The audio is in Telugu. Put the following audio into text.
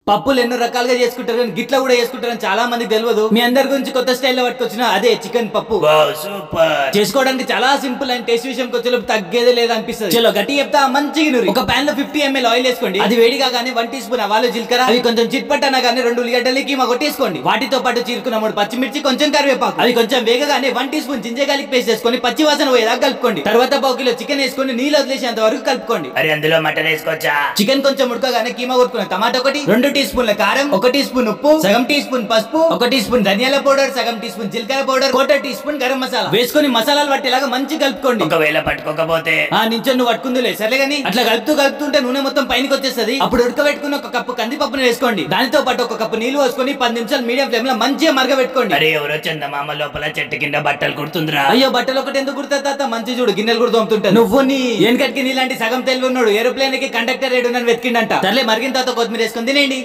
పప్పులు ఎన్నో రకాలుగా చేసుకుంటారు కానీ గిట్లా కూడా చేసుకుంటారని చాలా మందికి తెలియదు. మీ అందరి గురించి కొత్త స్టైల్లో పట్టుకొచ్చిన అదే చికెన్ పప్పు. సూపర్. చేసుకోవడానికి చాలా సింపుల్ అండ్ టేస్ట్ విషయంకి వచ్చేలోపు తగ్గేదే లేదనిపిస్తుంది. చలో గట్టి చెప్తా, మంచిగా నూరి ఒక పాన్ లో 50 ml ఆయిల్ వేసుకోండి. అది వేడిగా గానీ 1 టీ స్పూన్ ఆవాలు జీలకర్ర అవి కొంచెం చిట్పట్టనా గానీ 2 ఉల్లిగడ్డలు కీమా కొట్టేసుకోండి. వాటితో పాటు చీరుకున్న 3 పచ్చిమిర్చి, కొంచెం కరివేపాకు, అది కొంచెం వేగగానే 1 టీ స్పూన్ జింజర్ పేస్ట్ చేసుకొని పచ్చి వాసన పోయేదాకా కలుపుకోండి. తర్వాత 1 కిలో చికెన్ వేసుకొని నీళ్ళు వదిలేసేంత వరకు కలుపుకోండి. మరి అందులో మటన్ వేసుకోవచ్చా? చికెన్ కొంచెం ఉడకగానే కీమా కొట్టుకున్న టమాటా ఒకటి, 2 టీ స్పూన్ల కారం, 1 టీ స్పూన్ ఉప్పు, సగం టీ స్పూన్ పసుపు, 1 టీ స్పూన్ ధనియాల పౌడర్, సగం టీ స్పూన్ జీలకర్ర powder, 1/4 teaspoon garam masala వేసుకొని మసాలాలు పట్టేలాగా మంచి కలుపుకోండి. ఒకవేళ పట్టుకోకపోతే నించొని నువ్వు పట్టుకుందులే సర్లే గానీ అట్లా కలుపుతుంటే నూనె మొత్తం పైనకి వచ్చేస్తుంది. అప్పుడు ఉడకబెట్టుకుని 1 కప్పు కందిపప్పును వేసుకోండి. దానితో పాటు 1 కప్పు నీళ్లు వేసుకొని 10 నిమిషాలు మీడియం ఫ్లేమ్ లో మంచిగా మరగబెట్టుకోండి. అరే ఎవరో చందమామ లోపల చెట్టు కింద బట్టలు కుడుతుందిరా. అయ్యో బట్టలు ఒకటి ఎందుకు కుడతా మంచి చూడు గిన్నెలు కూడా తోముతుంటారు. నువ్వు నీ వెనకటికి నీలాంటి సగం తెలివి ఉన్నాడు ఏరోప్లేన్ కి కండక్టర్ ఏడునని వెతికిండంట. సర్లే మరిగిన తర్వాత కొత్తిమీర వేసుకొని తినేయండి.